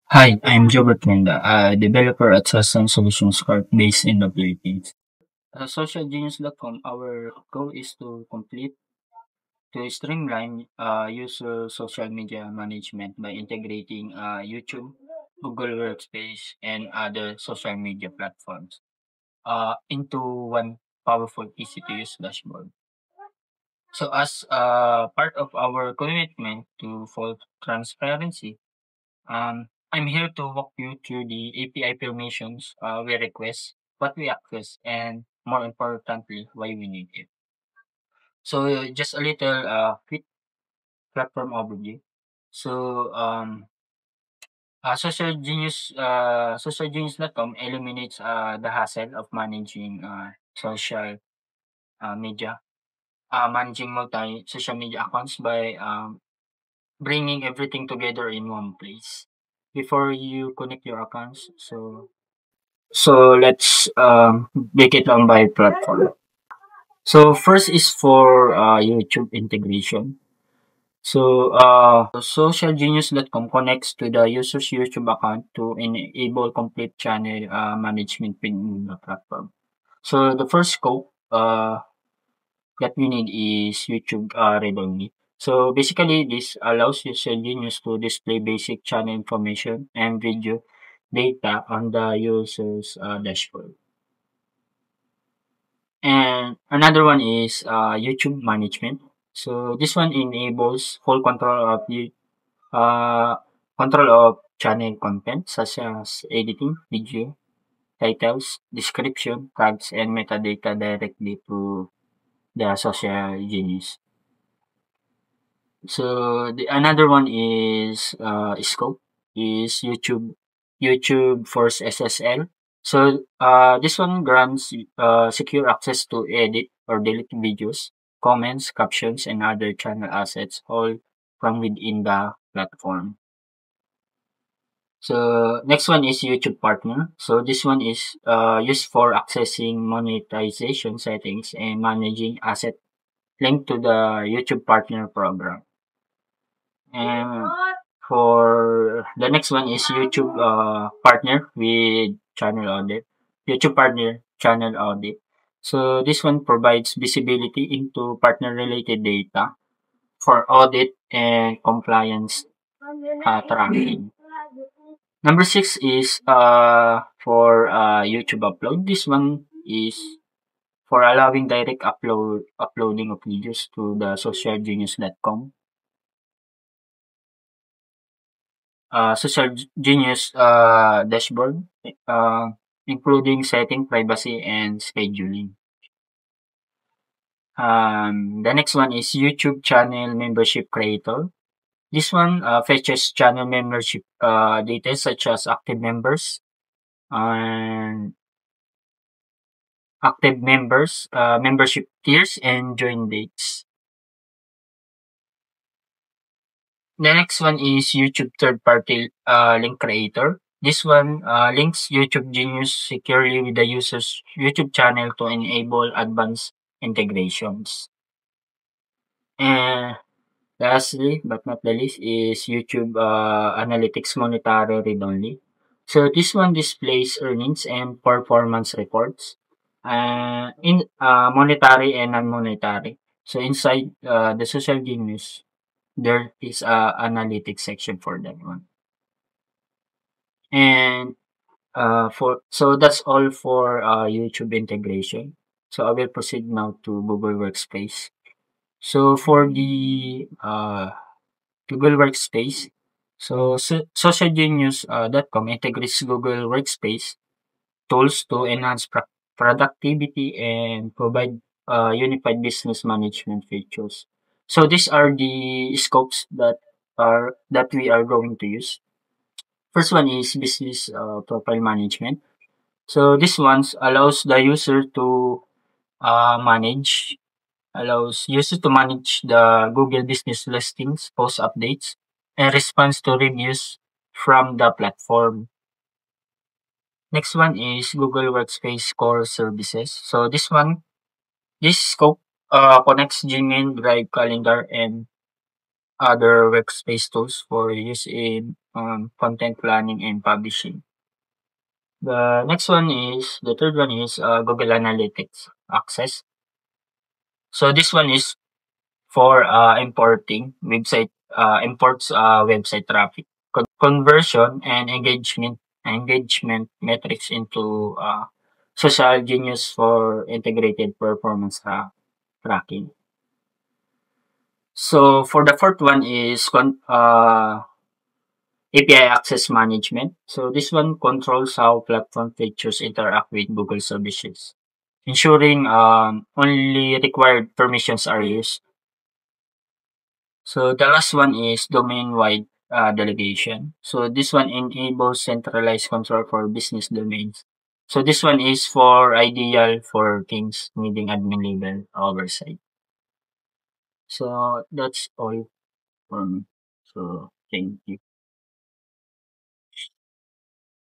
Hi, I'm Jobert Menda, a developer at Sasan Solutions Corp based in the Philippines. At socialgenius.com, our goal is to streamline user social media management by integrating YouTube, Google Workspace, and other social media platforms into one powerful, easy-to-use dashboard. So, as part of our commitment to full transparency, I'm here to walk you through the API permissions we request, what we access, and more importantly, why we need it. So just a little quick platform overview. So socialgenius.com eliminates the hassle of managing social media, managing multi social media accounts by bringing everything together in one place. Before you connect your accounts, so let's break it down by platform. So first is for YouTube integration. So socialgenius.com connects to the user's YouTube account to enable complete channel management within the platform. So the first scope that we need is YouTube read-only. So basically, this allows Genius to display basic channel information and video data on the user's dashboard. And another one is YouTube management. So this one enables full uh, control of channel content such as editing, video, titles, description, tags, and metadata directly to the social genius. So the another one is scope is YouTube Force SSL. So this one grants secure access to edit or delete videos, comments, captions, and other channel assets all from within the platform. So next one is YouTube Partner. So this one is used for accessing monetization settings and managing asset linked to the YouTube Partner program. And for the next one is YouTube partner with channel audit. YouTube partner channel audit. So this one provides visibility into partner related data for audit and compliance tracking. Number six is for YouTube upload. This one is for allowing direct uploading of videos to the socialgenius.com Social Genius dashboard, uh, including setting privacy and scheduling. The next one is YouTube channel membership creator. This one fetches channel membership details such as and active members, membership tiers, and join dates. The next one is YouTube third-party link creator. This one links YouTube Genius securely with the user's YouTube channel to enable advanced integrations. And lastly, but not the least, is YouTube Analytics Monetary Read Only. So this one displays earnings and performance reports in monetary and non-monetary. So inside the Social Genius, there is a analytics section for that one. And for so that's all for YouTube integration. So I will proceed now to Google Workspace. So for the Google Workspace, socialgenius.com integrates Google Workspace tools to enhance productivity and provide unified business management features. So these are the scopes that we are going to use. First one is business profile management. So this one allows the user to manage allows users to manage the Google business listings, post updates, and response to reviews from the platform. Next one is Google Workspace Core Services. So this scope connects Gmail, Drive, Calendar, and other workspace tools for use in content planning and publishing. The third one is Google Analytics Access. So this one is for importing imports website traffic, conversion, and engagement metrics into Social Genius for integrated performance tracking. So for the fourth one is API access management. So this one controls how platform features interact with Google services, ensuring only required permissions are used. So the last one is domain-wide delegation. So this one enables centralized control for business domains. So this one is for ideal for teams needing admin level oversight. So that's all for me. So thank you.